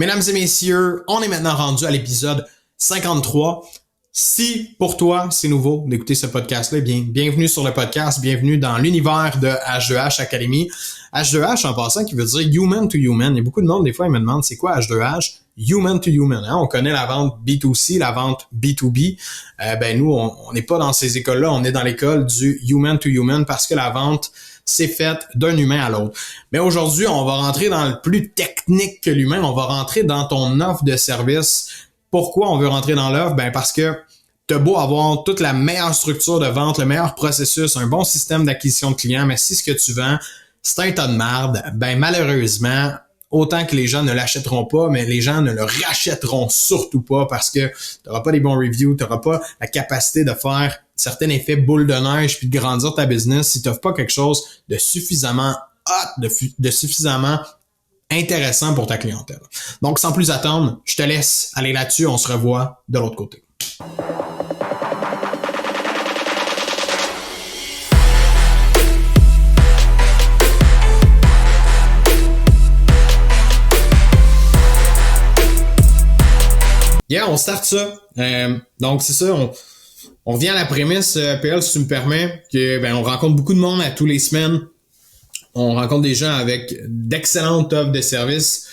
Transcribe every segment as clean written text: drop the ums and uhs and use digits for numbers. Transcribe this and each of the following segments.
Mesdames et messieurs, on est maintenant rendu à l'épisode 53. Si pour toi, c'est nouveau d'écouter ce podcast-là, bienvenue sur le podcast, bienvenue dans l'univers de H2H Academy. H2H, en passant, qui veut dire Human to Human. Il y a beaucoup de monde, des fois, ils me demandent c'est quoi H2H? Human to Human. Hein? On connaît la vente B2C, la vente B2B. Nous, on n'est pas dans ces écoles-là, on est dans l'école du Human to Human parce que la vente, c'est fait d'un humain à l'autre. Mais aujourd'hui, on va rentrer dans le plus technique que l'humain. On va rentrer dans ton offre de service. Pourquoi on veut rentrer dans l'offre? Parce que t'as beau avoir toute la meilleure structure de vente, le meilleur processus, un bon système d'acquisition de clients, mais si ce que tu vends, c'est un tas de marde, malheureusement, autant que les gens ne l'achèteront pas, mais les gens ne le rachèteront surtout pas parce que tu n'auras pas des bons reviews, tu n'auras pas la capacité de faire certains effets boule de neige puis de grandir ta business si tu n'offres pas quelque chose de suffisamment hot, de suffisamment intéressant pour ta clientèle. Donc, sans plus attendre, je te laisse aller là-dessus. On se revoit de l'autre côté. Yeah, on start ça. Donc, c'est ça. On revient à la prémisse, PL, si tu me permets, que on rencontre beaucoup de monde à tous les semaines. On rencontre des gens avec d'excellentes offres de services,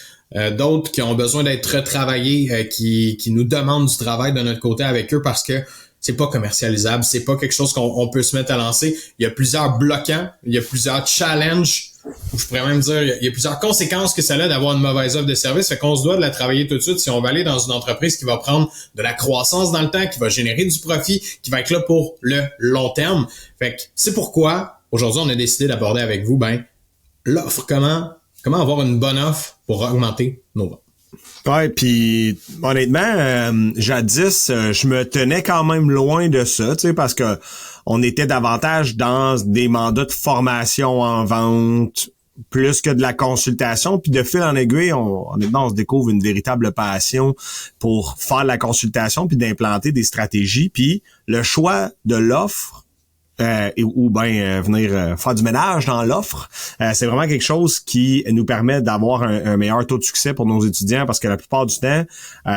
d'autres qui ont besoin d'être retravaillés, qui nous demandent du travail de notre côté avec eux parce que c'est pas commercialisable, c'est pas quelque chose qu'on peut se mettre à lancer. Il y a plusieurs bloquants, il y a plusieurs challenges, je pourrais même dire, il y a plusieurs conséquences que ça a d'avoir une mauvaise offre de service. Fait qu'on se doit de la travailler tout de suite si on va aller dans une entreprise qui va prendre de la croissance dans le temps, qui va générer du profit, qui va être là pour le long terme. Fait que c'est pourquoi aujourd'hui, on a décidé d'aborder avec vous, l'offre, comment avoir une bonne offre pour augmenter nos ventes. Ouais, puis honnêtement, jadis, je me tenais quand même loin de ça, tu sais, parce que on était davantage dans des mandats de formation en vente, plus que de la consultation, puis de fil en aiguille, honnêtement, on se découvre une véritable passion pour faire de la consultation puis d'implanter des stratégies, puis le choix de l'offre venir faire du ménage dans l'offre. C'est vraiment quelque chose qui nous permet d'avoir un meilleur taux de succès pour nos étudiants parce que la plupart du temps,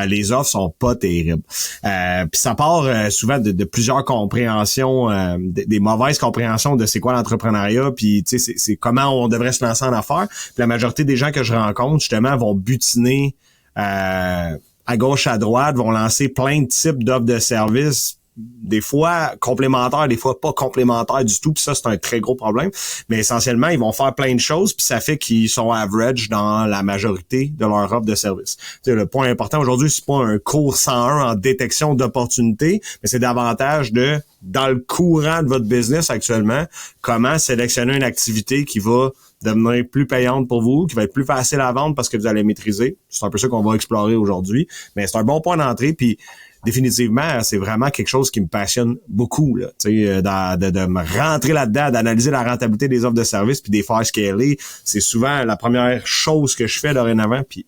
les offres sont pas terribles. Puis ça part souvent de plusieurs compréhensions, des mauvaises compréhensions de c'est quoi l'entrepreneuriat, puis tu sais c'est comment on devrait se lancer en affaires. Puis la majorité des gens que je rencontre justement vont butiner à gauche à droite, vont lancer plein de types d'offres de services, des fois complémentaires, des fois pas complémentaires du tout, puis ça c'est un très gros problème, mais essentiellement ils vont faire plein de choses puis ça fait qu'ils sont average dans la majorité de leur offre de service. T'sais, le point important aujourd'hui, c'est pas un cours 101 en détection d'opportunités, mais c'est davantage dans le courant de votre business actuellement, comment sélectionner une activité qui va devenir plus payante pour vous, qui va être plus facile à vendre parce que vous allez maîtriser. C'est un peu ça qu'on va explorer aujourd'hui, mais c'est un bon point d'entrée, puis définitivement, c'est vraiment quelque chose qui me passionne beaucoup, là, de me rentrer là-dedans, d'analyser la rentabilité des offres de services puis des faire scaler. C'est souvent la première chose que je fais dorénavant, puis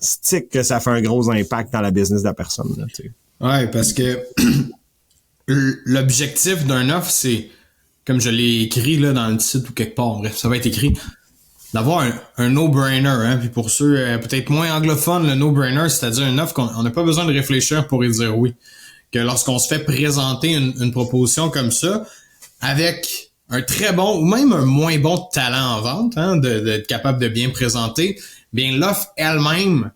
stick que ça fait un gros impact dans la business de la personne. Là, t'sais. Ouais, parce que l'objectif d'un offre, c'est, comme je l'ai écrit là dans le site ou quelque part, bref, ça va être écrit, d'avoir un no-brainer, hein. Puis pour ceux peut-être moins anglophones, le no-brainer, c'est-à-dire une offre qu'on n'a pas besoin de réfléchir pour y dire oui. Que lorsqu'on se fait présenter une proposition comme ça, avec un très bon ou même un moins bon talent en vente, hein, d'être capable de bien présenter, bien l'offre elle-même,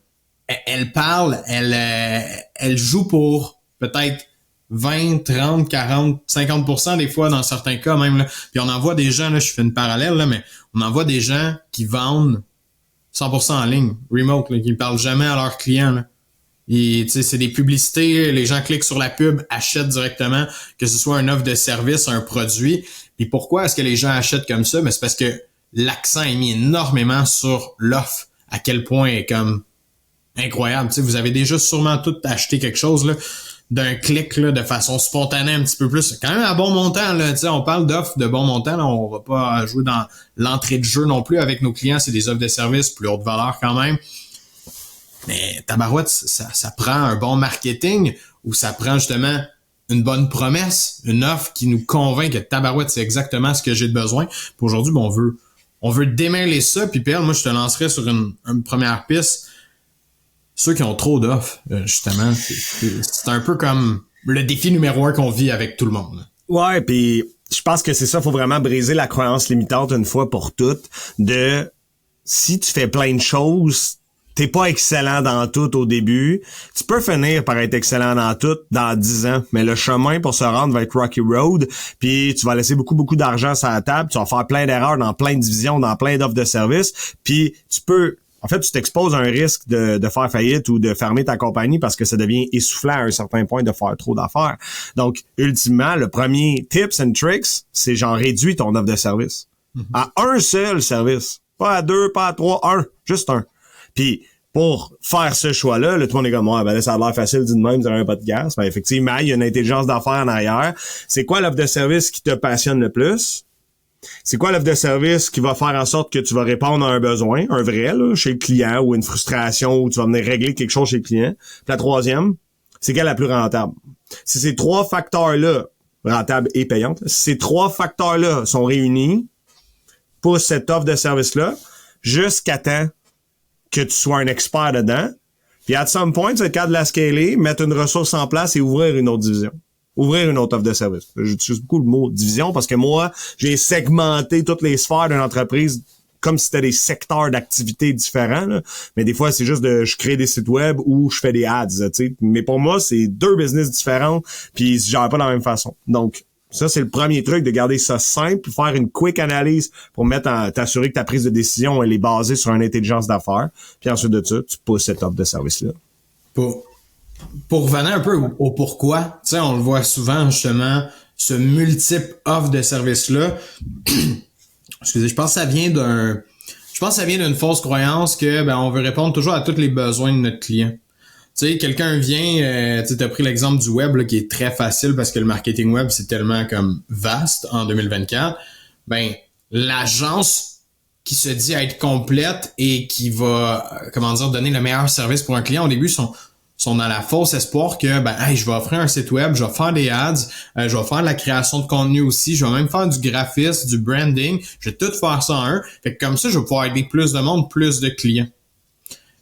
elle parle, elle joue pour peut-être 20, 30, 40, 50% des fois dans certains cas même. Là. Puis on en voit des gens, là, je fais une parallèle, là, mais on en voit des gens qui vendent 100% en ligne, remote, là, qui ne parlent jamais à leurs clients. Là. Et, c'est des publicités, les gens cliquent sur la pub, achètent directement, que ce soit une offre de service, un produit. Puis pourquoi est-ce que les gens achètent comme ça? Mais c'est parce que l'accent est mis énormément sur l'offre, à quel point elle est comme incroyable. Vous avez déjà sûrement tout acheté quelque chose, là, d'un clic là, de façon spontanée un petit peu plus. C'est quand même à bon montant. Là, on parle d'offres de bon montant. Là, on va pas jouer dans l'entrée de jeu non plus avec nos clients. C'est des offres de services plus haute valeur quand même. Mais tabarouette, ça prend un bon marketing ou ça prend justement une bonne promesse, une offre qui nous convainc que tabarouette, c'est exactement ce que j'ai de besoin. Puis aujourd'hui, on veut démêler ça. Puis Pierre, moi, je te lancerai sur une première piste. ceux qui ont trop d'offres, justement. C'est un peu comme le défi numéro 1 qu'on vit avec tout le monde. Ouais, puis je pense que c'est ça, faut vraiment briser la croyance limitante une fois pour toutes de si tu fais plein de choses, t'es pas excellent dans tout au début. Tu peux finir par être excellent dans tout dans 10 ans, mais le chemin pour se rendre va être rocky road, puis tu vas laisser beaucoup d'argent sur la table, tu vas faire plein d'erreurs dans plein de divisions, dans plein d'offres de services, puis tu t'exposes à un risque de faire faillite ou de fermer ta compagnie parce que ça devient essoufflant à un certain point de faire trop d'affaires. Donc, ultimement, le premier tips and tricks, c'est genre réduis ton offre de service. À un seul service. Pas à 2, pas à 3, juste un. Puis, pour faire ce choix-là, tout le monde est comme, ouais, ben là, ça a l'air facile d'une même sur un podcast. Ben, effectivement, il y a une intelligence d'affaires en arrière. C'est quoi l'offre de service qui te passionne le plus? C'est quoi l'offre de service qui va faire en sorte que tu vas répondre à un besoin, un vrai, là, chez le client, ou une frustration, ou tu vas venir régler quelque chose chez le client? Puis la troisième, c'est quelle est la plus rentable? Si ces trois facteurs-là, rentable et payante, si ces trois facteurs-là sont réunis pour cette offre de service-là, jusqu'à temps que tu sois un expert dedans, puis at some point, tu vas être capable de la scaler, mettre une ressource en place et ouvrir une autre division. Ouvrir une autre offre de service. J'utilise beaucoup le mot division parce que moi, j'ai segmenté toutes les sphères d'une entreprise comme si c'était des secteurs d'activité différents. Là. Mais des fois, c'est juste je crée des sites web ou je fais des ads. T'sais. Mais pour moi, c'est deux business différents puis ils se gèrent pas de la même façon. Donc, ça, c'est le premier truc, de garder ça simple, faire une quick analyse pour t'assurer que ta prise de décision, elle est basée sur une intelligence d'affaires. Puis ensuite de ça, tu pousses cette offre de service-là. Pour revenir un peu au pourquoi, tu sais, on le voit souvent, justement, ce multiple offre de services-là. Excusez, je pense que ça vient d'une fausse croyance que, on veut répondre toujours à tous les besoins de notre client. Tu sais, quelqu'un vient, tu as pris l'exemple du web, là, qui est très facile parce que le marketing web, c'est tellement comme vaste en 2024. L'agence qui se dit être complète et qui va, donner le meilleur service pour un client au début sont dans la fausse espoir que, je vais offrir un site web, je vais faire des ads, je vais faire de la création de contenu aussi, je vais même faire du graphisme, du branding, je vais tout faire ça en un. Fait que comme ça, je vais pouvoir aider plus de monde, plus de clients.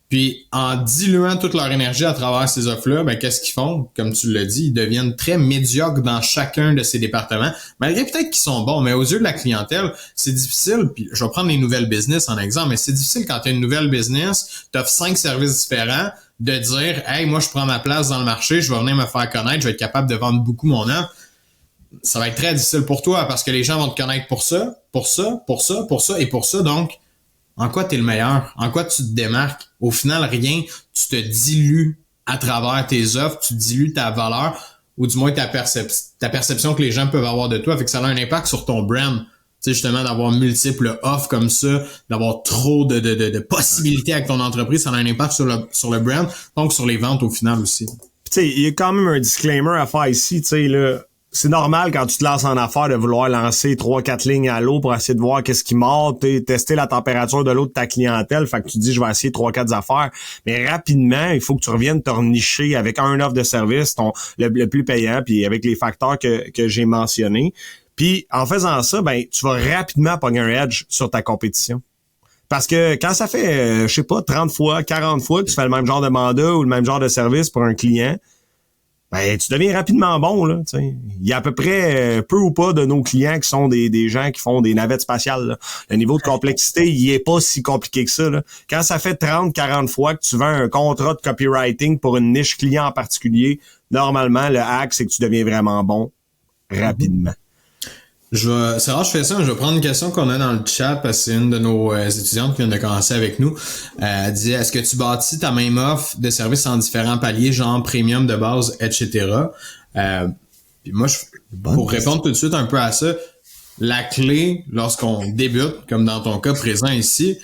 Puis, en diluant toute leur énergie à travers ces offres-là, qu'est-ce qu'ils font? Comme tu l'as dit, ils deviennent très médiocres dans chacun de ces départements. Malgré peut-être qu'ils sont bons, mais aux yeux de la clientèle, c'est difficile. Puis, je vais prendre les nouvelles business en exemple, mais c'est difficile quand tu as une nouvelle business, tu offres 5 services différents, de dire, hey, moi, je prends ma place dans le marché, je vais venir me faire connaître, je vais être capable de vendre beaucoup mon offre. Ça va être très difficile pour toi parce que les gens vont te connaître pour ça et pour ça. Donc, en quoi tu es le meilleur? En quoi tu te démarques? Au final, rien. Tu te dilues à travers tes offres, tu dilues ta valeur ou du moins ta perception que les gens peuvent avoir de toi. Fait que ça a un impact sur ton brand. Tu sais, justement, d'avoir multiples offres comme ça, d'avoir trop de possibilités avec ton entreprise, ça a un impact sur le brand, donc sur les ventes au final aussi. Tu sais, il y a quand même un disclaimer à faire ici, tu sais, là. C'est normal quand tu te lances en affaires de vouloir lancer 3-4 lignes à l'eau pour essayer de voir qu'est-ce qui mord, tester la température de l'eau de ta clientèle. Fait que tu dis, je vais essayer 3-4 affaires. Mais rapidement, il faut que tu reviennes te nicher avec un offre de service, le plus payant, puis avec les facteurs que j'ai mentionnés. Puis en faisant ça, tu vas rapidement pogner un edge sur ta compétition. Parce que quand ça fait, 30 fois, 40 fois que tu fais le même genre de mandat ou le même genre de service pour un client, tu deviens rapidement bon, là, tu sais. Il y a à peu près peu ou pas de nos clients qui sont des gens qui font des navettes spatiales, là. Le niveau de complexité, il est pas si compliqué que ça, là. Quand ça fait 30, 40 fois que tu vends un contrat de copywriting pour une niche client en particulier, normalement, le hack, c'est que tu deviens vraiment bon rapidement. C'est rare que je fais ça, mais je vais prendre une question qu'on a dans le chat parce que c'est une de nos étudiantes qui vient de commencer avec nous. Elle dit, est-ce que tu bâtis ta même offre de services en différents paliers, genre premium de base, etc. Puis moi, pour répondre tout de suite un peu à ça, la clé lorsqu'on débute, comme dans ton cas présent ici,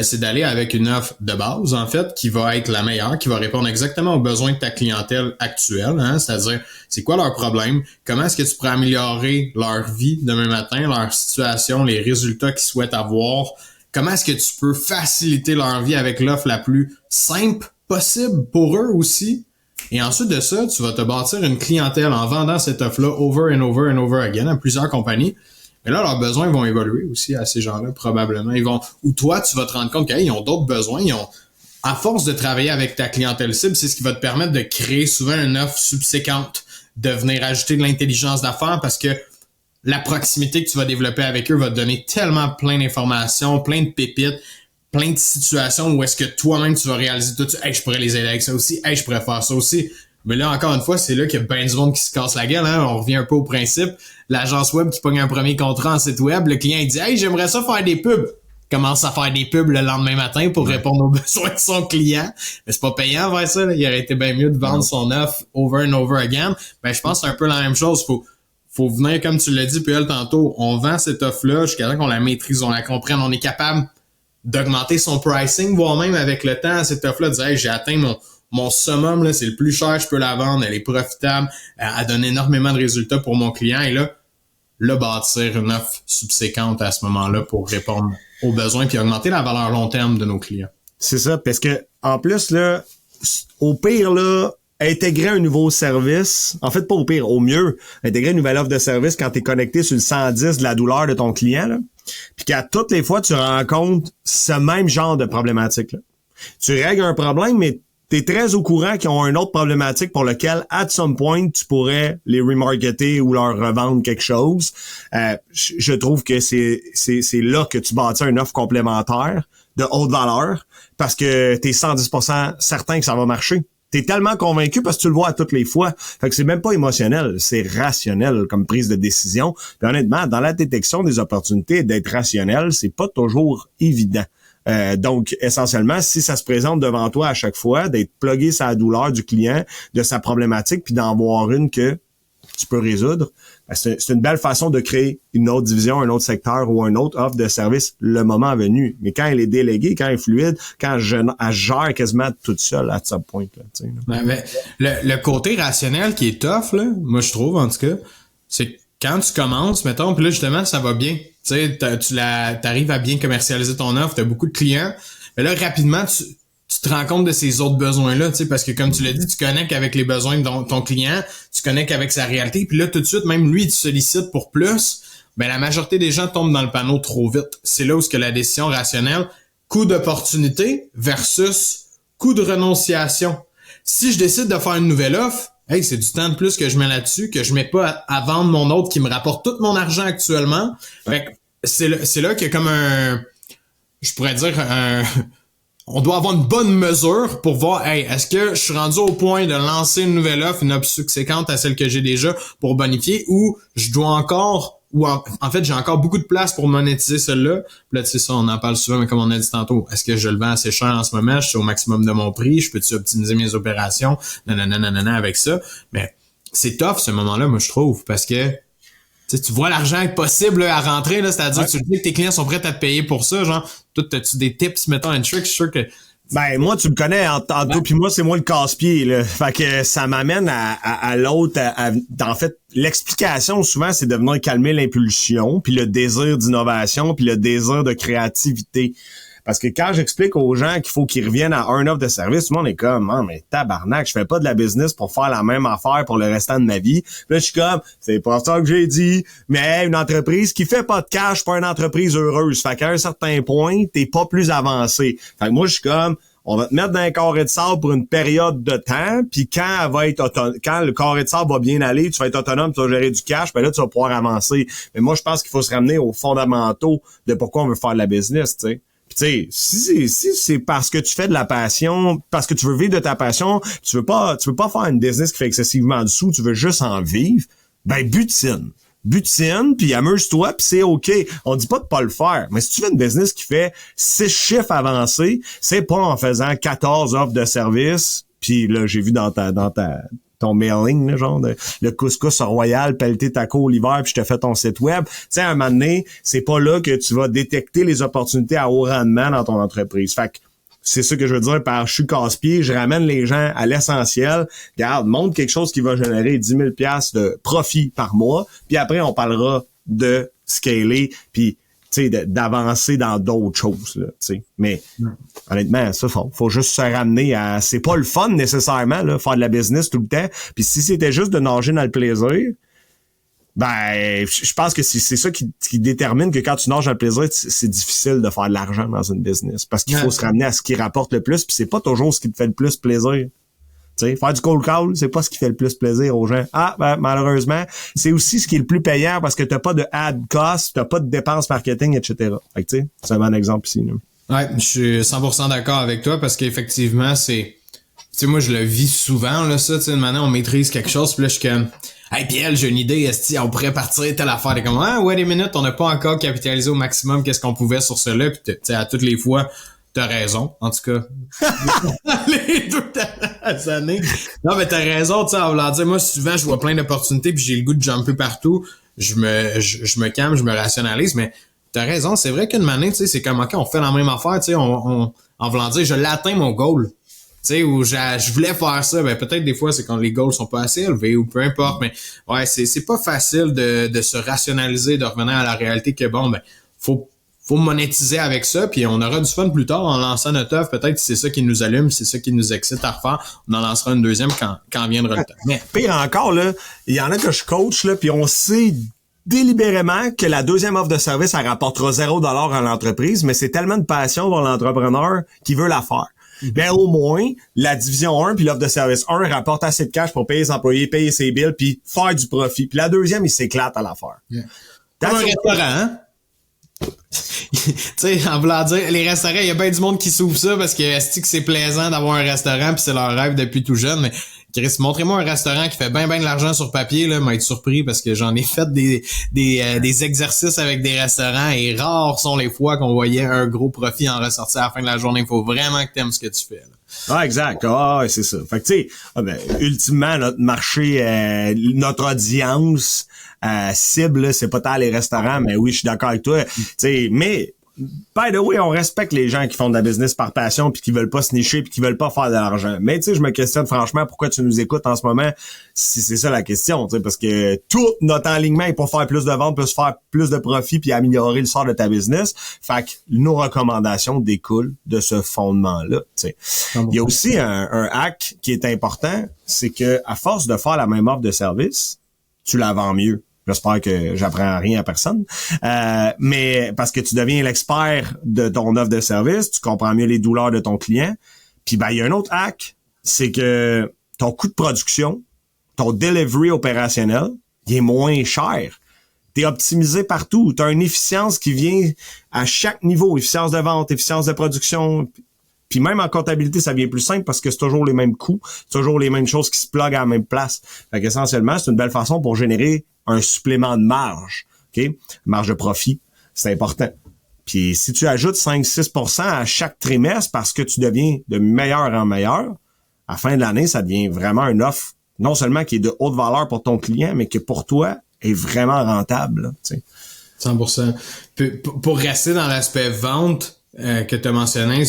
c'est d'aller avec une offre de base, en fait, qui va être la meilleure, qui va répondre exactement aux besoins de ta clientèle actuelle, hein, c'est-à-dire, c'est quoi leur problème, comment est-ce que tu pourrais améliorer leur vie demain matin, leur situation, les résultats qu'ils souhaitent avoir, comment est-ce que tu peux faciliter leur vie avec l'offre la plus simple possible pour eux aussi. Et ensuite de ça, tu vas te bâtir une clientèle en vendant cette offre-là over and over and over again à plusieurs compagnies. Mais là, leurs besoins vont évoluer aussi à ces gens-là, probablement. Ou toi, tu vas te rendre compte qu'ils ont d'autres besoins, ils ont à force de travailler avec ta clientèle cible, c'est ce qui va te permettre de créer souvent une offre subséquente, de venir ajouter de l'intelligence d'affaires parce que la proximité que tu vas développer avec eux va te donner tellement plein d'informations, plein de pépites, plein de situations où est-ce que toi-même tu vas réaliser tout ça. Hey, je pourrais les aider avec ça aussi. Hey, je pourrais faire ça aussi. Mais là, encore une fois, c'est là qu'il y a bien du monde qui se casse la gueule. Hein? On revient un peu au principe. L'agence web qui pogne un premier contrat en site web, le client il dit « Hey, j'aimerais ça faire des pubs ». Commence à faire des pubs le lendemain matin pour répondre aux besoins de son client. Mais c'est pas payant vers ça. Là. Il aurait été bien mieux de vendre son offre over and over again. Ben, je pense que c'est un peu la même chose. Faut venir, comme tu l'as dit, PL, tantôt, on vend cette offre-là jusqu'à temps qu'on la maîtrise, on la comprenne, on est capable d'augmenter son pricing, voire même avec le temps, cette offre-là, de dire hey, j'ai atteint mon summum, là, c'est le plus cher, je peux la vendre, elle est profitable, elle donne énormément de résultats pour mon client, et là, bâtir une offre subséquente à ce moment-là pour répondre aux besoins puis augmenter la valeur long terme de nos clients. C'est ça, parce que en plus, là, au pire, là, intégrer un nouveau service, en fait, pas au pire, au mieux, intégrer une nouvelle offre de service quand tu es connecté sur le 110 de la douleur de ton client, là, puis qu'à toutes les fois, tu rencontres ce même genre de problématique-là. Tu règles un problème, mais tu es très au courant qu'ils ont une autre problématique pour laquelle, at some point, tu pourrais les remarketer ou leur revendre quelque chose. Je trouve que c'est là que tu bâtis une offre complémentaire de haute valeur parce que tu es 110% certain que ça va marcher. T'es tellement convaincu parce que tu le vois à toutes les fois. Fait que c'est même pas émotionnel, c'est rationnel comme prise de décision. Puis honnêtement, dans la détection des opportunités, d'être rationnel, c'est pas toujours évident. Donc, essentiellement, si ça se présente devant toi à chaque fois, d'être plugué sur la douleur du client, de sa problématique, puis d'en voir une que tu peux résoudre, ben c'est une belle façon de créer une autre division, un autre secteur ou un autre offre de service le moment venu. Mais quand elle est déléguée, quand elle est fluide, quand elle gère quasiment toute seule à ce point là, tu sais. Mais le côté rationnel qui est tough, là, moi je trouve en tout cas, c'est quand tu commences, mettons, puis là justement ça va bien. Tu sais, t'arrives à bien commercialiser ton offre, t'as beaucoup de clients, mais là rapidement tu te rends compte de ces autres besoins-là, tu sais, parce que comme tu l'as dit, tu connectes avec les besoins de ton client, tu connectes avec sa réalité, puis là tout de suite, même lui, il te sollicite pour plus, ben la majorité des gens tombent dans le panneau trop vite. C'est là où que la décision rationnelle, coût d'opportunité versus coût de renonciation. Si je décide de faire une nouvelle offre, hey, c'est du temps de plus que je mets là-dessus, que je mets pas à vendre mon autre qui me rapporte tout mon argent actuellement. Fait que c'est là qu'il y a comme je pourrais dire on doit avoir une bonne mesure pour voir, hey, est-ce que je suis rendu au point de lancer une nouvelle offre, une offre subséquente à celle que j'ai déjà pour bonifier, ou je dois encore, ou en fait, j'ai encore beaucoup de place pour monétiser celle-là. Puis là, tu sais ça, on en parle souvent, mais comme on a dit tantôt, est-ce que je le vends assez cher en ce moment? Je suis au maximum de mon prix? Je peux-tu optimiser mes opérations? Nanana avec ça. Mais c'est tough, ce moment-là, moi, je trouve, parce que tu vois l'argent être possible là, à rentrer, là, c'est-à-dire que tu dis que tes clients sont prêts à te payer pour ça, genre, toi, as-tu des tips, mettons, un trick, je suis sûr que... Ben, moi, tu me connais, en toi puis moi, c'est moi le casse-pied, là. Fait que ça m'amène à l'autre, en fait, l'explication, souvent, c'est de venir calmer l'impulsion, puis le désir d'innovation, puis le désir de créativité. Parce que quand j'explique aux gens qu'il faut qu'ils reviennent à un offre de service, tout le monde est comme, ah, mais tabarnak, je fais pas de la business pour faire la même affaire pour le restant de ma vie. Puis là, je suis comme, c'est pas ça que j'ai dit, mais une entreprise qui fait pas de cash, c'est pas une entreprise heureuse. Fait qu'à un certain point, t'es pas plus avancé. Fait que moi, je suis comme, on va te mettre dans un carré de sable pour une période de temps, puis quand le carré de sable va bien aller, tu vas être autonome, tu vas gérer du cash, ben là, tu vas pouvoir avancer. Mais moi, je pense qu'il faut se ramener aux fondamentaux de pourquoi on veut faire de la business, tu sais. Puis tu sais, si c'est parce que tu fais de la passion, parce que tu veux vivre de ta passion, tu veux pas faire une business qui fait excessivement de sous, tu veux juste en vivre, ben butine, puis amuse-toi, puis c'est OK. On dit pas de pas le faire, mais si tu fais une business qui fait 6 chiffres avancés, c'est pas en faisant 14 offres de service, puis là, j'ai vu dans ton mailing, là, genre le couscous royal, pelleté taco l'hiver, puis je te fais ton site web. Tu sais, à un moment donné, c'est pas là que tu vas détecter les opportunités à haut rendement dans ton entreprise. Fait que c'est ça que je veux dire par je suis casse-pied, je ramène les gens à l'essentiel. Regarde, montre quelque chose qui va générer 10 000 $ de profit par mois, puis après, on parlera de scaler, puis tu sais, d'avancer dans d'autres choses, là, tu sais. Mais, honnêtement, ça, faut juste se ramener à, c'est pas le fun, nécessairement, là, faire de la business tout le temps. Puis si c'était juste de nager dans le plaisir, Je pense que c'est ça qui détermine que quand tu nages dans le plaisir, c'est difficile de faire de l'argent dans une business. Parce qu'il faut se ramener à ce qui rapporte le plus, puis c'est pas toujours ce qui te fait le plus plaisir. Tu sais, faire du cold call, c'est pas ce qui fait le plus plaisir aux gens. Malheureusement, c'est aussi ce qui est le plus payant parce que t'as pas de ad cost, t'as pas de dépenses marketing, etc. Fait que tu sais, c'est un bon exemple ici. Là. Ouais, je suis 100% d'accord avec toi parce qu'effectivement, c'est... Tu sais, moi, je le vis souvent, là, ça, tu sais, maintenant, on maîtrise quelque chose, puis là, je suis comme... Hey, Pierre, j'ai une idée, on pourrait partir telle affaire. T'es comme, wait a minute, on n'a pas encore capitalisé au maximum qu'est-ce qu'on pouvait sur cela, puis tu sais, à toutes les fois, t'as raison, en tout cas. Les 2 dernières années. Non, mais t'as raison, tu sais, en voulant dire, moi, souvent, je vois plein d'opportunités, puis j'ai le goût de jumper partout. Je me calme, je me rationalise, mais t'as raison, c'est vrai qu'une année, tu sais, c'est comme, OK, on fait la même affaire, tu sais, en voulant dire, je l'atteins mon goal. Tu sais, où je voulais faire ça, ben peut-être des fois c'est quand les goals sont pas assez élevés ou peu importe, mais ouais, c'est pas facile de se rationaliser, de revenir à la réalité que bon, ben faut monétiser avec ça, puis on aura du fun plus tard en lançant notre offre. Peut-être que c'est ça qui nous allume, c'est ça qui nous excite à refaire. On en lancera une deuxième quand viendra le temps. Mais pire encore, là, il y en a que je coach, là, puis on sait délibérément que la deuxième offre de service, elle rapportera $0 à l'entreprise, mais c'est tellement de passion pour l'entrepreneur qui veut la faire. Ben au moins, la division 1 puis l'offre de service 1 rapporte assez de cash pour payer ses employés, payer ses bills puis faire du profit. Puis la deuxième, il s'éclate à la faire. Yeah. Comme un restaurant, hein? Tu sais, en voulant dire, les restaurants, il y a bien du monde qui s'ouvre ça parce que c'est plaisant d'avoir un restaurant puis c'est leur rêve depuis tout jeune, mais Chris, montrez-moi un restaurant qui fait bien de l'argent sur papier, là, m'a être surpris parce que j'en ai fait des exercices avec des restaurants et rares sont les fois qu'on voyait un gros profit en ressortir à la fin de la journée. Il faut vraiment que t'aimes ce que tu fais, là. Ah, exact. Ah, c'est ça. Fait que, tu sais, ultimement, notre marché, notre audience cible, là, c'est pas tant les restaurants, mais oui, je suis d'accord avec toi. Tu sais, mais by the way, on respecte les gens qui font de la business par passion puis qui veulent pas se nicher puis qui veulent pas faire de l'argent. Mais tu sais, je me questionne franchement pourquoi tu nous écoutes en ce moment si c'est ça la question, tu sais, parce que tout notre enlignement est pour faire plus de ventes, plus faire plus de profit puis améliorer le sort de ta business. Fait que nos recommandations découlent de ce fondement-là, tu sais. Il y a aussi un hack qui est important, c'est que à force de faire la même offre de service, tu la vends mieux. J'espère que j'apprends rien à personne. Mais parce que tu deviens l'expert de ton offre de service, tu comprends mieux les douleurs de ton client. Puis il y a un autre hack, c'est que ton coût de production, ton delivery opérationnel, il est moins cher. T'es optimisé partout. T'as une efficience qui vient à chaque niveau. Efficience de vente, efficience de production. Puis même en comptabilité, ça devient plus simple parce que c'est toujours les mêmes coûts, c'est toujours les mêmes choses qui se pluguent à la même place. Fait qu'essentiellement, c'est une belle façon pour générer un supplément de marge, OK? Marge de profit, c'est important. Puis si tu ajoutes 5-6% à chaque trimestre parce que tu deviens de meilleur en meilleur, à la fin de l'année, ça devient vraiment une offre, non seulement qui est de haute valeur pour ton client, mais qui pour toi est vraiment rentable. Là, tu sais. 100%. Pour rester dans l'aspect vente que tu as mentionné,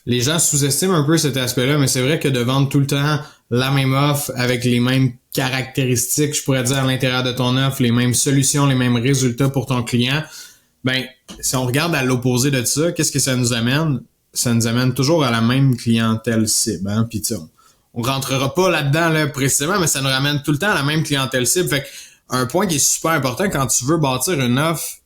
les gens sous-estiment un peu cet aspect-là, mais c'est vrai que de vendre tout le temps la même offre avec les mêmes caractéristiques, je pourrais dire, à l'intérieur de ton offre, les mêmes solutions, les mêmes résultats pour ton client, ben, si on regarde à l'opposé de ça, qu'est-ce que ça nous amène? Ça nous amène toujours à la même clientèle cible, hein? Puis on rentrera pas là-dedans, là, précisément, mais ça nous ramène tout le temps à la même clientèle cible. Fait que, un point qui est super important quand tu veux bâtir une offre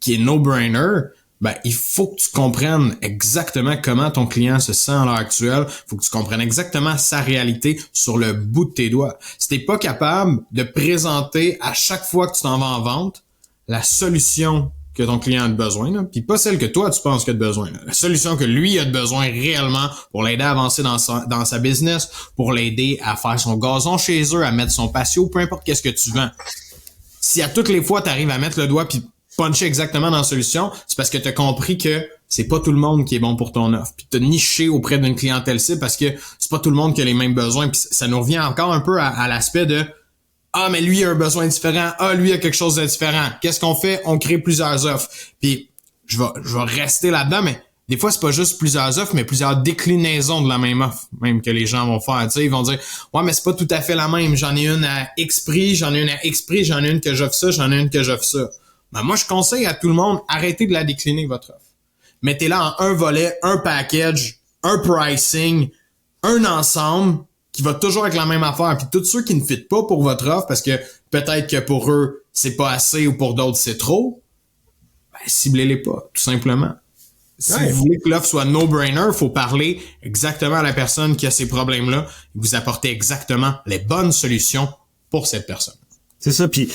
qui est no-brainer, ben, il faut que tu comprennes exactement comment ton client se sent à l'heure actuelle. Il faut que tu comprennes exactement sa réalité sur le bout de tes doigts. Si t'es pas capable de présenter à chaque fois que tu t'en vas en vente la solution que ton client a de besoin, là, puis pas celle que toi tu penses qu'il a de besoin, là. La solution que lui a de besoin réellement pour l'aider à avancer dans sa business, pour l'aider à faire son gazon chez eux, à mettre son patio, peu importe qu'est-ce que tu vends. Si à toutes les fois tu arrives à mettre le doigt puis puncher exactement dans la solution, c'est parce que tu as compris que c'est pas tout le monde qui est bon pour ton offre. Puis tu as niché auprès d'une clientèle cible parce que c'est pas tout le monde qui a les mêmes besoins. Puis ça nous revient encore un peu à l'aspect de « Ah, mais lui a un besoin différent. Ah, lui a quelque chose de différent. » Qu'est-ce qu'on fait? On crée plusieurs offres. Puis je vais rester là-dedans, mais des fois, c'est pas juste plusieurs offres, mais plusieurs déclinaisons de la même offre, même que les gens vont faire. Tu sais, ils vont dire « Ouais, mais c'est pas tout à fait la même. J'en ai une à X prix, j'en ai une à X prix, j'en ai une que j'offre ça, j'en ai une que j'offre ça. » Ben moi, je conseille à tout le monde, arrêtez de la décliner, votre offre. Mettez-la en un volet, un package, un pricing, un ensemble qui va toujours avec la même affaire. Puis tous ceux qui ne fit pas pour votre offre, parce que peut-être que pour eux, c'est pas assez ou pour d'autres, c'est trop, ben, ciblez-les pas, tout simplement. Si vous voulez que l'offre soit no-brainer, il faut parler exactement à la personne qui a ces problèmes-là et vous apporter exactement les bonnes solutions pour cette personne. C'est ça, puis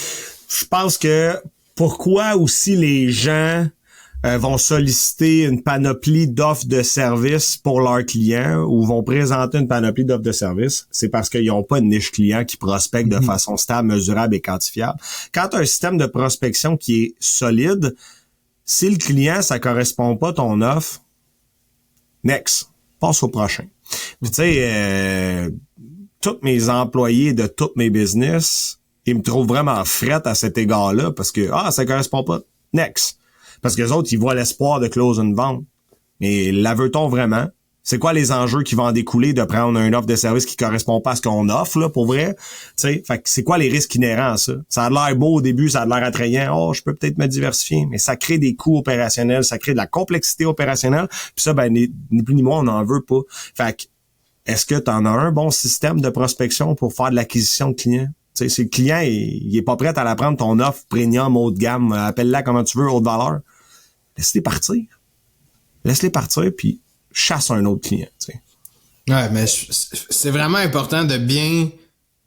je pense que pourquoi aussi les gens vont solliciter une panoplie d'offres de services pour leurs clients ou vont présenter une panoplie d'offres de services, c'est parce qu'ils n'ont pas une niche client qui prospecte de façon stable, mesurable et quantifiable. Quand tu as un système de prospection qui est solide, si le client, ça correspond pas à ton offre, next, passe au prochain. Puis tu sais, tous mes employés de tous mes business, ils me trouvent vraiment frette à cet égard-là parce que, ça correspond pas, next. Parce que les autres, ils voient l'espoir de close une vente. Mais la veut-on vraiment? C'est quoi les enjeux qui vont en découler de prendre une offre de service qui correspond pas à ce qu'on offre, là, pour vrai? Tu sais, fait que c'est quoi les risques inhérents à ça? Ça a l'air beau au début, ça a l'air attrayant. Je peux peut-être me diversifier. Mais ça crée des coûts opérationnels, ça crée de la complexité opérationnelle. Puis ça, ben, ni plus ni moins, on n'en veut pas. Fait que, est-ce que tu en as un bon système de prospection pour faire de l'acquisition de clients? Tu sais, si le client, il est pas prêt à la prendre ton offre premium, haut de gamme, appelle-la comment tu veux, haute valeur. Laisse-les partir. Laisse-les partir, puis chasse un autre client, tu sais. Ouais, mais c'est vraiment important de bien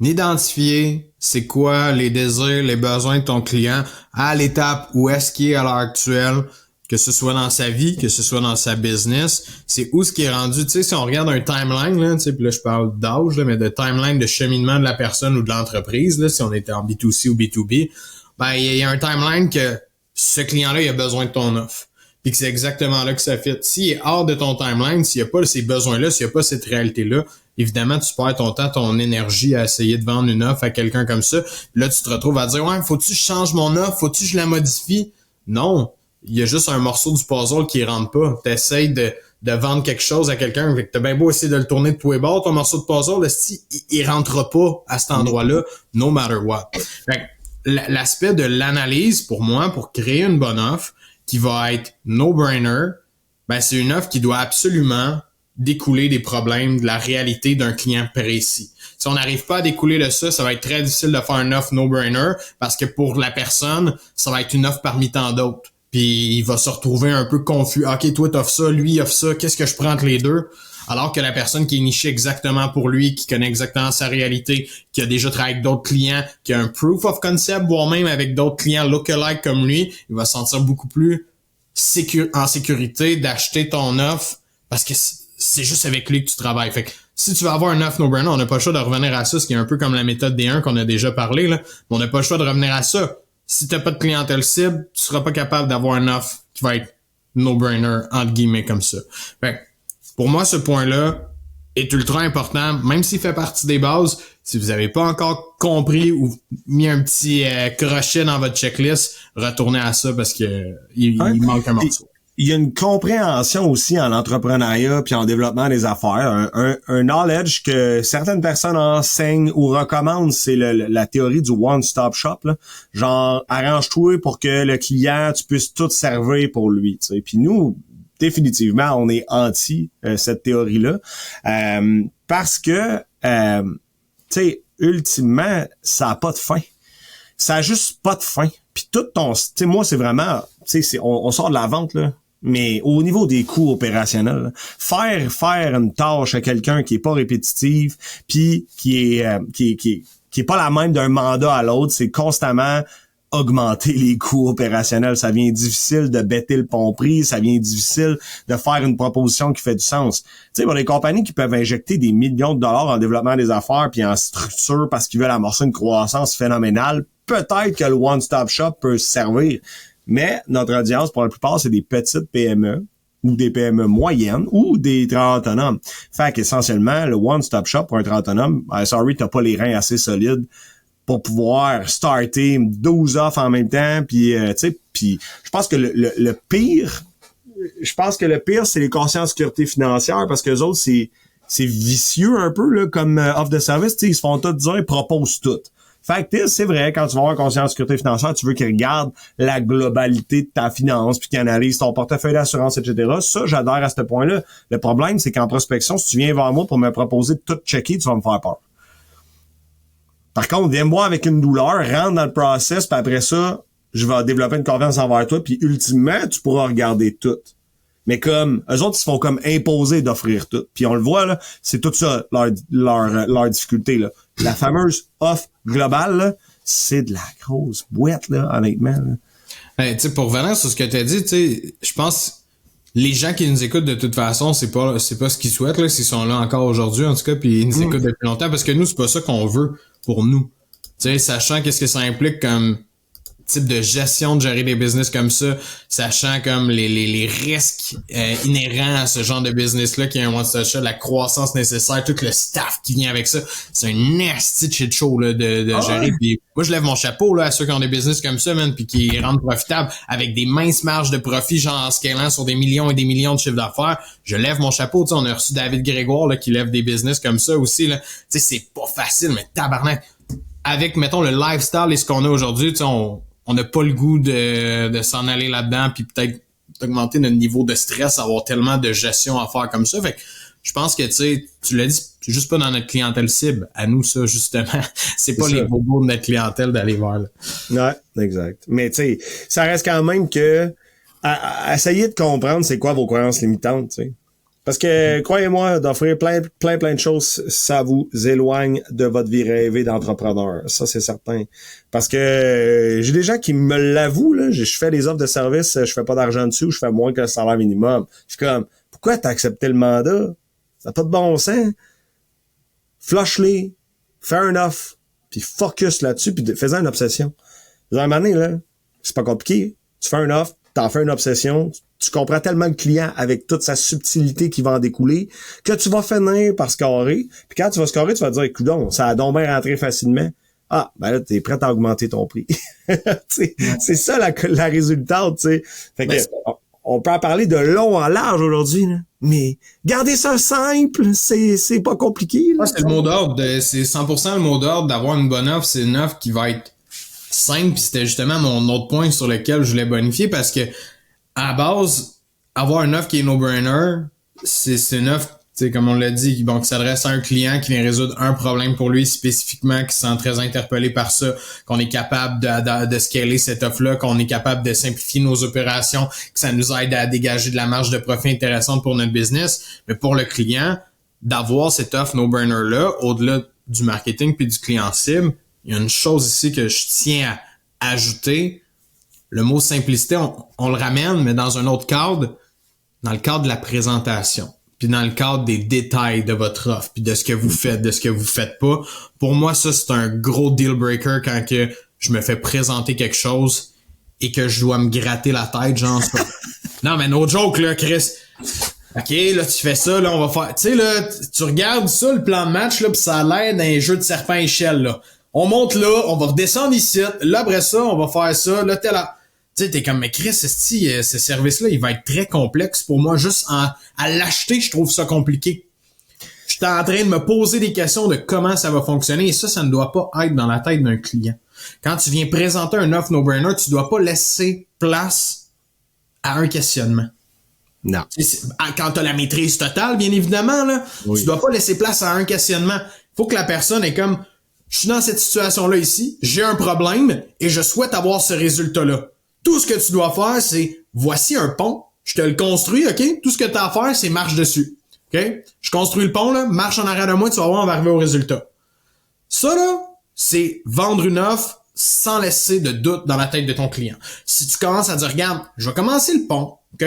identifier c'est quoi les désirs, les besoins de ton client à l'étape où est-ce qu'il est à l'heure actuelle, que ce soit dans sa vie, que ce soit dans sa business, c'est où ce qui est rendu, tu sais, si on regarde un timeline, là, tu sais, puis là, je parle d'âge, là, mais de timeline de cheminement de la personne ou de l'entreprise, là, si on était en B2C ou B2B, ben, il y a un timeline que ce client-là, il a besoin de ton offre. Puis que c'est exactement là que ça fit. S'il est hors de ton timeline, s'il n'y a pas ces besoins-là, s'il n'y a pas cette réalité-là, évidemment, tu perds ton temps, ton énergie à essayer de vendre une offre à quelqu'un comme ça. Puis là, tu te retrouves à dire, ouais, faut-tu que je change mon offre? Faut-tu que je la modifie? Non. Il y a juste un morceau du puzzle qui rentre pas. T'essayes de vendre quelque chose à quelqu'un, fait que t'as bien beau essayer de le tourner de tous les bords, ton morceau de puzzle, il rentrera pas à cet endroit-là, no matter what. Fait que l'aspect de l'analyse, pour moi, pour créer une bonne offre, qui va être no-brainer, ben c'est une offre qui doit absolument découler des problèmes de la réalité d'un client précis. Si on n'arrive pas à découler de ça, ça va être très difficile de faire une offre no-brainer parce que pour la personne, ça va être une offre parmi tant d'autres. Puis il va se retrouver un peu confus. OK, toi t'offres ça, lui il offre ça, qu'est-ce que je prends entre les deux? Alors que la personne qui est nichée exactement pour lui, qui connaît exactement sa réalité, qui a déjà travaillé avec d'autres clients, qui a un proof of concept, voire même avec d'autres clients lookalike comme lui, il va se sentir beaucoup plus en sécurité d'acheter ton offre parce que c'est juste avec lui que tu travailles. Fait que si tu veux avoir une offre no-brainer, on n'a pas le choix de revenir à ça, ce qui est un peu comme la méthode D1 qu'on a déjà parlé, là. Mais on n'a pas le choix de revenir à ça. Si t'as pas de clientèle cible, tu seras pas capable d'avoir une offre qui va être no-brainer, entre guillemets, comme ça. Fait que, pour moi, ce point-là est ultra important, même s'il fait partie des bases. Si vous n'avez pas encore compris ou mis un petit crochet dans votre checklist, retournez à ça parce que il manque un morceau. Il y a une compréhension aussi en entrepreneuriat puis en développement des affaires, un knowledge que certaines personnes enseignent ou recommandent, c'est la théorie du one-stop shop, là. Genre, arrange-toi pour que le client, tu puisses tout servir pour lui, tu sais. Puis nous, définitivement, on est anti cette théorie-là parce que, tu sais, ultimement, ça a pas de fin. Ça a juste pas de fin. Puis tout ton... Tu sais, moi, c'est vraiment... Tu sais, on sort de la vente, là, mais au niveau des coûts opérationnels, là, faire une tâche à quelqu'un qui est pas répétitive, puis qui est pas la même d'un mandat à l'autre, c'est constamment augmenter les coûts opérationnels. Ça devient difficile de bêter le bon prix, ça devient difficile de faire une proposition qui fait du sens. Tu sais, pour les compagnies qui peuvent injecter des millions de dollars en développement des affaires puis en structure parce qu'ils veulent amorcer une croissance phénoménale, peut-être que le one-stop shop peut se servir. Mais notre audience, pour la plupart, c'est des petites PME ou des PME moyennes ou des travailleurs autonomes. Fait qu'essentiellement, le one-stop shop pour un travailleur autonome, t'as pas les reins assez solides pour pouvoir starter 12 offres en même temps, puis tu sais, puis je pense que le pire, c'est les conseillers en sécurité financière parce que les autres c'est vicieux un peu là comme offre de service, tu sais, ils se font tout dire, ils proposent tout. Fait que c'est vrai, quand tu vas avoir un conseiller en sécurité financière, tu veux qu'il regarde la globalité de ta finance, puis qu'il analyse ton portefeuille d'assurance, etc. Ça, j'adhère à ce point-là. Le problème, c'est qu'en prospection, si tu viens vers moi pour me proposer de tout checker, tu vas me faire peur. Par contre, viens me voir avec une douleur, rentre dans le process, puis après ça, je vais développer une confiance envers toi, puis ultimement, tu pourras regarder tout. Mais comme, eux autres, ils se font comme imposer d'offrir tout. Puis on le voit, là, c'est tout ça, leur difficulté, là. La fameuse offre globale, là, c'est de la grosse boîte, là, honnêtement, là. Tu sais, pour revenir sur ce que tu as dit, tu sais, je pense les gens qui nous écoutent de toute façon, c'est pas ce qu'ils souhaitent, là, s'ils sont là encore aujourd'hui, en tout cas, puis ils nous écoutent depuis longtemps, parce que nous, c'est pas ça qu'on veut pour nous. Tu sais, sachant qu'est-ce que ça implique comme type de gestion de gérer des business comme ça, sachant comme les risques inhérents à ce genre de business-là, qui est un one-stop shop, la croissance nécessaire, tout le staff qui vient avec ça, c'est un nasty shit show là, de gérer. Ouais. Puis moi, je lève mon chapeau là à ceux qui ont des business comme ça, man, puis qui rendent profitables avec des minces marges de profit, genre en scalant sur des millions et des millions de chiffres d'affaires. Je lève mon chapeau. Tu sais, on a reçu David Grégoire là, qui lève des business comme ça aussi. Là. Tu sais, c'est pas facile, mais tabarnak. Avec, mettons, le lifestyle et ce qu'on a aujourd'hui, tu sais, on n'a pas le goût de s'en aller là-dedans puis peut-être d'augmenter notre niveau de stress, avoir tellement de gestion à faire comme ça. Fait que je pense que, tu sais, tu l'as dit, c'est juste pas dans notre clientèle cible. À nous, ça, justement. C'est pas les bobos de notre clientèle d'aller voir, là. Ouais, exact. Mais, tu sais, ça reste quand même que à essayer de comprendre c'est quoi vos croyances limitantes, tu sais. Parce que, croyez-moi, d'offrir plein de choses, ça vous éloigne de votre vie rêvée d'entrepreneur. Ça, c'est certain. Parce que j'ai des gens qui me l'avouent, là. Je fais des offres de service, je fais pas d'argent dessus, je fais moins que le salaire minimum. Je suis comme, pourquoi t'as accepté le mandat? Ça n'a pas de bon sens. Flush-les, fais un offre, puis focus là-dessus, puis fais-en une obsession. Dans un moment donné, là, c'est pas compliqué. Tu fais un offre, t'en fais une obsession, tu comprends tellement le client avec toute sa subtilité qui va en découler que tu vas finir par scorer. Puis quand tu vas scorer, tu vas te dire, coudonc, ça a donc bien rentré facilement. Ah, ben là, t'es prêt à augmenter ton prix. C'est ça la résultante, tu sais. Fait que, on peut en parler de long en large aujourd'hui, là. Mais gardez ça simple, c'est pas compliqué. Là. C'est le mot d'ordre. C'est 100% le mot d'ordre d'avoir une bonne offre. C'est une offre qui va être simple. Puis c'était justement mon autre point sur lequel je voulais bonifier parce que à la base, avoir une offre qui est no-brainer, c'est une offre, tu sais, comme on l'a dit, bon, qui s'adresse à un client qui vient résoudre un problème pour lui spécifiquement, qui se sent très interpellé par ça, qu'on est capable de scaler cette offre-là, qu'on est capable de simplifier nos opérations, que ça nous aide à dégager de la marge de profit intéressante pour notre business. Mais pour le client, d'avoir cette offre no-brainer-là, au-delà du marketing puis du client cible, il y a une chose ici que je tiens à ajouter. Le mot simplicité, on le ramène, mais dans un autre cadre, dans le cadre de la présentation, puis dans le cadre des détails de votre offre, puis de ce que vous faites, de ce que vous faites pas. Pour moi, ça, c'est un gros deal breaker quand que je me fais présenter quelque chose et que je dois me gratter la tête, genre. Non, mais no joke, là, Chris. OK, là, tu fais ça, là, on va faire... Tu sais, là, tu regardes ça, le plan de match, là, pis ça a l'air d'un jeu de serpent-échelle, là. On monte là, on va redescendre ici, là, après ça, on va faire ça, là, t'es là... Tu sais, t'es comme, mais Chris, ce service-là, il va être très complexe pour moi. Juste à l'acheter, je trouve ça compliqué. Je suis en train de me poser des questions de comment ça va fonctionner et ça ne doit pas être dans la tête d'un client. Quand tu viens présenter un offre no-brainer, tu dois pas laisser place à un questionnement. Non. Quand t'as la maîtrise totale, bien évidemment, là, oui. Tu dois pas laisser place à un questionnement. Faut que la personne est comme, je suis dans cette situation-là ici, j'ai un problème et je souhaite avoir ce résultat-là. Tout ce que tu dois faire, c'est, voici un pont, je te le construis, OK? Tout ce que tu as à faire, c'est marche dessus, OK? Je construis le pont, là, marche en arrière de moi, tu vas voir, on va arriver au résultat. Ça, là, c'est vendre une offre sans laisser de doute dans la tête de ton client. Si tu commences à dire, regarde, je vais commencer le pont, OK?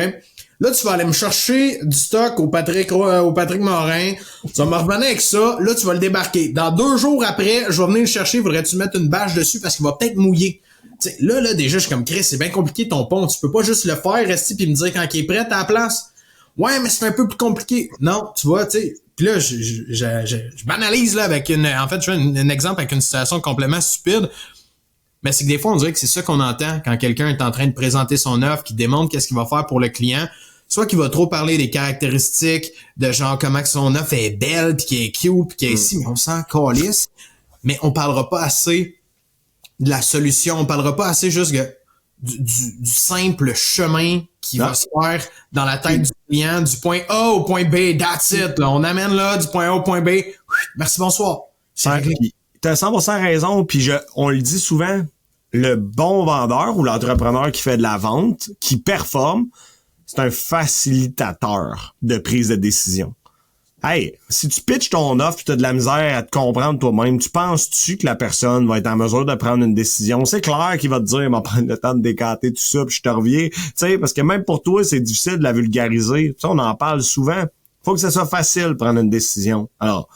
Là, tu vas aller me chercher du stock au Patrick Morin, tu vas me revenir avec ça, là, tu vas le débarquer. Dans 2 jours après, je vais venir le chercher, voudrais-tu mettre une bâche dessus parce qu'il va peut-être mouiller. T'sais, là, déjà, je suis comme Chris, c'est bien compliqué ton pont. Tu peux pas juste le faire, rester puis me dire quand il est prêt à la place. Ouais, mais c'est un peu plus compliqué. Non, tu vois, tu sais. Puis là, je banalise là avec en fait, je fais un exemple avec une situation complètement stupide. Mais c'est que des fois, on dirait que c'est ça qu'on entend quand quelqu'un est en train de présenter son offre, qui démontre qu'est-ce qu'il va faire pour le client. Soit qu'il va trop parler des caractéristiques, de genre comment que son offre est belle, puis qu'elle est cute, puis qu'elle est ici, mais on s'en calisse. Mais on parlera pas assez de la solution. On parlera pas assez juste du simple chemin qui va se faire dans la tête du client, du point A au point B, that's it. Là. On amène là, du point A au point B. Merci, bonsoir. T'as t'as 100% raison, puis on le dit souvent, le bon vendeur ou l'entrepreneur qui fait de la vente, qui performe, c'est un facilitateur de prise de décision. Hey, si tu pitches ton offre pis t'as de la misère à te comprendre toi-même, tu penses-tu que la personne va être en mesure de prendre une décision? C'est clair qu'il va te dire, il va prendre le temps de décanter tout ça puis je te reviens. Tu sais, parce que même pour toi, c'est difficile de la vulgariser. Tu sais, on en parle souvent. Faut que ça soit facile de prendre une décision. Alors,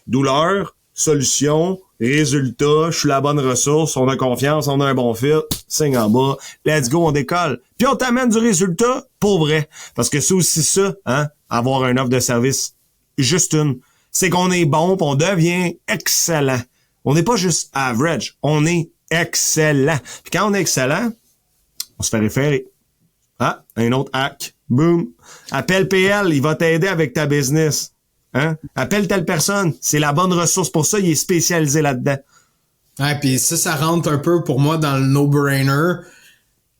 douleur, solution, résultat, je suis la bonne ressource, on a confiance, on a un bon fit, signe en bas, let's go, on décolle. Puis on t'amène du résultat pour vrai. Parce que c'est aussi ça, hein, avoir une offre de service. Juste une. C'est qu'on est bon pis on devient excellent. On n'est pas juste average. On est excellent. Puis quand on est excellent, on se fait référer. Ah, un autre hack. Boom. Appelle PL, il va t'aider avec ta business. Hein? Appelle telle personne. C'est la bonne ressource pour ça. Il est spécialisé là-dedans. Ouais, puis ça rentre un peu pour moi dans le no-brainer.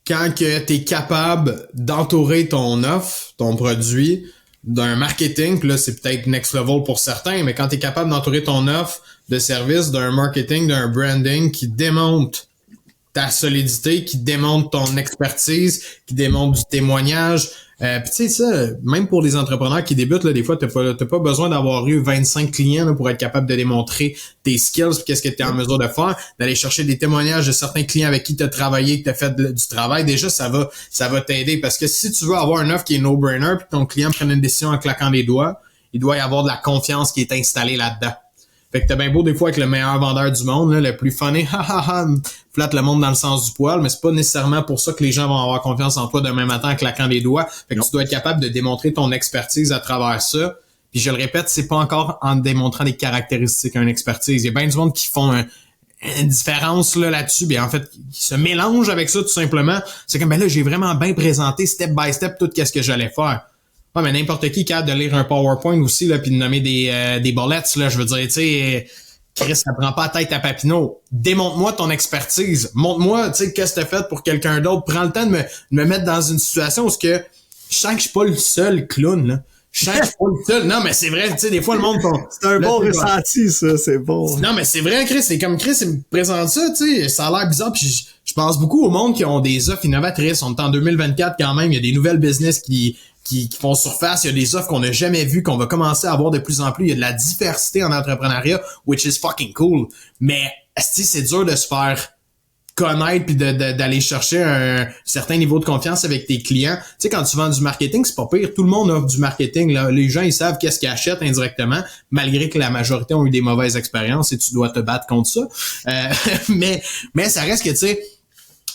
Quand que t'es capable d'entourer ton offre, ton produit, d'un marketing, puis là, c'est peut-être next level pour certains, mais quand tu es capable d'entourer ton offre de service d'un marketing, d'un branding qui démontre ta solidité, qui démontre ton expertise, qui démontre du témoignage. Puis tu sais ça, même pour les entrepreneurs qui débutent, là, des fois, t'as pas besoin d'avoir eu 25 clients là, pour être capable de démontrer tes skills, puis qu'est-ce que tu es en mesure de faire, d'aller chercher des témoignages de certains clients avec qui tu as travaillé, que tu as fait du travail. Déjà, ça va t'aider. Parce que si tu veux avoir une offre qui est no-brainer, puis que ton client prenne une décision en claquant des doigts, il doit y avoir de la confiance qui est installée là-dedans. Fait que t'as bien beau des fois avec le meilleur vendeur du monde, là, le plus funny, flatte le monde dans le sens du poil, mais c'est pas nécessairement pour ça que les gens vont avoir confiance en toi demain matin en claquant des doigts. Fait que tu dois être capable de démontrer ton expertise à travers ça. Puis je le répète, c'est pas encore en démontrant des caractéristiques une expertise. Il y a bien du monde qui font une différence là-dessus, bien en fait, qui se mélangent avec ça tout simplement. C'est comme, ben là, j'ai vraiment bien présenté step by step tout qu'est-ce que j'allais faire. Ouais, mais n'importe qui est capable de lire un PowerPoint aussi, là, puis de nommer des bullets, là, je veux dire, tu sais, Chris, ça prend pas la tête à Papineau. Démontre-moi ton expertise. Montre-moi, tu sais, qu'est-ce que t'as fait pour quelqu'un d'autre. Prends le temps de me mettre dans une situation où je sens que je suis pas le seul clown, là. Je sens que je suis pas le seul. Non, mais c'est vrai, tu sais, des fois, le monde... C'est un bon ressenti, ça, c'est bon. Non, mais c'est vrai, Chris, c'est comme Chris, il me présente ça, tu sais, ça a l'air bizarre, puis je pense beaucoup au monde qui ont des offres innovatrices. On est en 2024 quand même, il y a des nouvelles business qui font surface, il y a des offres qu'on n'a jamais vues, qu'on va commencer à avoir de plus en plus, il y a de la diversité en entrepreneuriat, which is fucking cool. Mais c'est dur de se faire connaître puis d'aller chercher un certain niveau de confiance avec tes clients. Tu sais, quand tu vends du marketing, c'est pas pire. Tout le monde offre du marketing. Là. Les gens, ils savent qu'est-ce qu'ils achètent indirectement, malgré que la majorité ont eu des mauvaises expériences et tu dois te battre contre ça. Mais ça reste que, tu sais,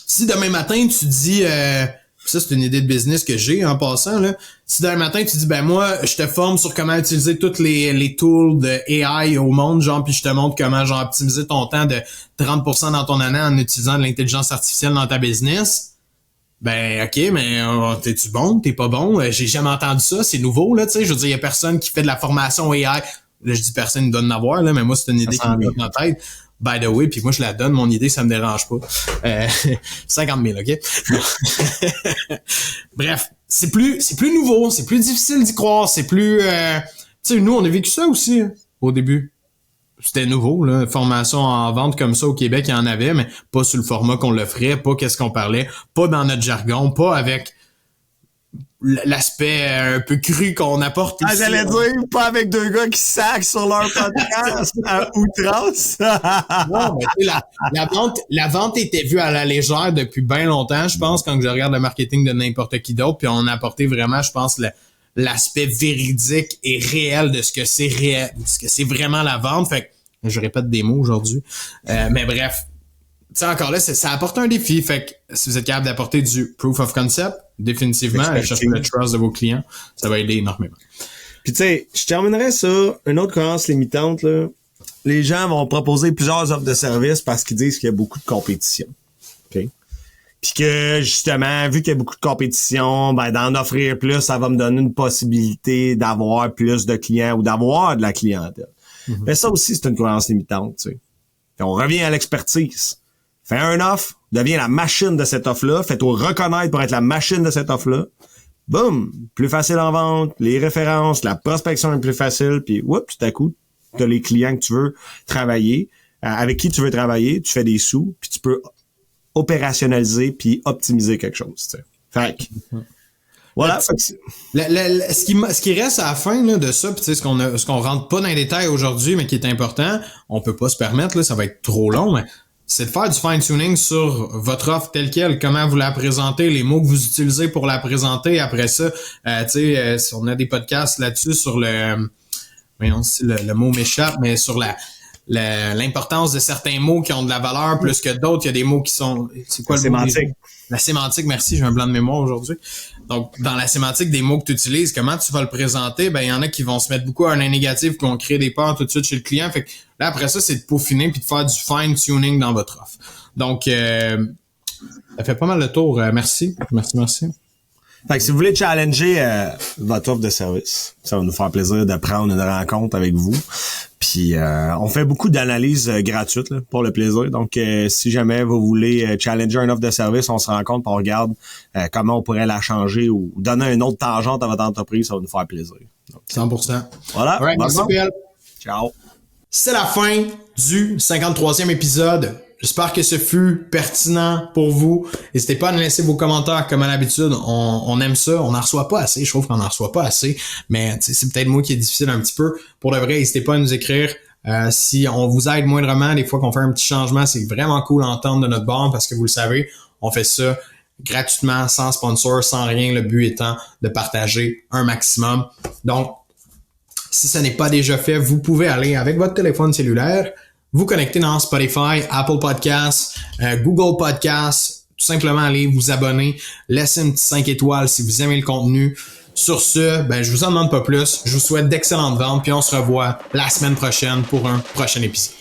si demain matin, tu dis... ça, c'est une idée de business que j'ai en passant, là. Si demain matin, tu dis, ben moi, je te forme sur comment utiliser toutes les tools de AI au monde, genre, puis je te montre comment, genre, optimiser ton temps de 30% dans ton année en utilisant de l'intelligence artificielle dans ta business. Ben, OK, mais t'es-tu bon? T'es pas bon? J'ai jamais entendu ça. C'est nouveau, là, tu sais. Je veux dire, il y a personne qui fait de la formation AI. Là, je dis personne, il doit en avoir, là, mais moi, c'est une idée qui me vient dans la tête. By the way, puis moi je la donne, mon idée, ça me dérange pas. 50 000, OK? Bref, c'est plus nouveau, c'est plus difficile d'y croire, c'est plus... tu sais, nous, on a vécu ça aussi, hein, au début. C'était nouveau, là, formation en vente comme ça au Québec, il y en avait, mais pas sur le format qu'on l'offrait, pas qu'est-ce qu'on parlait, pas dans notre jargon, pas avec l'aspect un peu cru qu'on apporte ici. J'allais dire, pas avec deux gars qui sacent sur leur podcast à outrance. Non, mais la vente était vue à la légère depuis bien longtemps, je pense, quand je regarde le marketing de n'importe qui d'autre, puis on a apporté vraiment, je pense, l'aspect véridique et réel de ce que c'est réel, ce que c'est vraiment la vente. Fait que je répète des mots aujourd'hui. Mais bref. Tu sais, encore là, ça apporte un défi. Fait que si vous êtes capable d'apporter du proof of concept, définitivement, allez chercher le trust de vos clients, ça va aider énormément. Puis tu sais, je terminerais ça, une autre croyance limitante, là. Les gens vont proposer plusieurs offres de services parce qu'ils disent qu'il y a beaucoup de compétition. OK? Puis que, justement, vu qu'il y a beaucoup de compétition, ben d'en offrir plus, ça va me donner une possibilité d'avoir plus de clients ou d'avoir de la clientèle. Mm-hmm. Mais ça aussi, c'est une croyance limitante, tu sais. Puis on revient à l'expertise. Fais un offre, deviens la machine de cette offre-là, fais-toi reconnaître pour être la machine de cette offre-là. Boum! Plus facile en vente, les références, la prospection est plus facile, puis whoop, tout à coup, t'as les clients que tu veux travailler. avec qui tu veux travailler, tu fais des sous, puis tu peux opérationnaliser puis optimiser quelque chose. Tu sais. Fait que, voilà. Ce qui reste à la fin là, de ça, puis tu sais, ce qu'on rentre pas dans les détails aujourd'hui, mais qui est important, on peut pas se permettre, là, ça va être trop long, mais c'est de faire du fine-tuning sur votre offre telle quelle, comment vous la présentez, les mots que vous utilisez pour la présenter. Après ça, on a des podcasts là-dessus sur voyons si le mot m'échappe, mais sur l'importance de certains mots qui ont de la valeur plus que d'autres. Il y a des mots qui sont... C'est quoi le mot? La sémantique, merci, j'ai un blanc de mémoire aujourd'hui. Donc, dans la sémantique des mots que tu utilises, comment tu vas le présenter? Ben, il y en a qui vont se mettre beaucoup à un négatif, qui vont créer des peurs tout de suite chez le client. Fait que là, après ça, c'est de peaufiner puis de faire du fine-tuning dans votre offre. Donc, ça fait pas mal le tour. Merci. Fait que si vous voulez challenger votre offre de service, ça va nous faire plaisir de prendre une rencontre avec vous. Puis on fait beaucoup d'analyses gratuites là, pour le plaisir. Donc si jamais vous voulez challenger une offre de service, on se rencontre, puis on regarde comment on pourrait la changer ou donner une autre tangente à votre entreprise, ça va nous faire plaisir. Donc, 100%. Voilà. Right, merci PL. Ciao. C'est la fin du 53e épisode. J'espère que ce fut pertinent pour vous. N'hésitez pas à nous laisser vos commentaires comme à l'habitude. On aime ça. On n'en reçoit pas assez. Je trouve qu'on n'en reçoit pas assez. Mais c'est peut-être moi qui est difficile un petit peu. Pour de vrai, n'hésitez pas à nous écrire. Si on vous aide moindrement, des fois qu'on fait un petit changement, c'est vraiment cool à entendre de notre bord parce que vous le savez, on fait ça gratuitement, sans sponsor, sans rien. Le but étant de partager un maximum. Donc, si ce n'est pas déjà fait, vous pouvez aller avec votre téléphone cellulaire, vous connecter dans Spotify, Apple Podcasts, Google Podcasts, tout simplement aller vous abonner, laissez une petite 5 étoiles si vous aimez le contenu. Sur ce, je vous en demande pas plus. Je vous souhaite d'excellentes ventes, puis on se revoit la semaine prochaine pour un prochain épisode.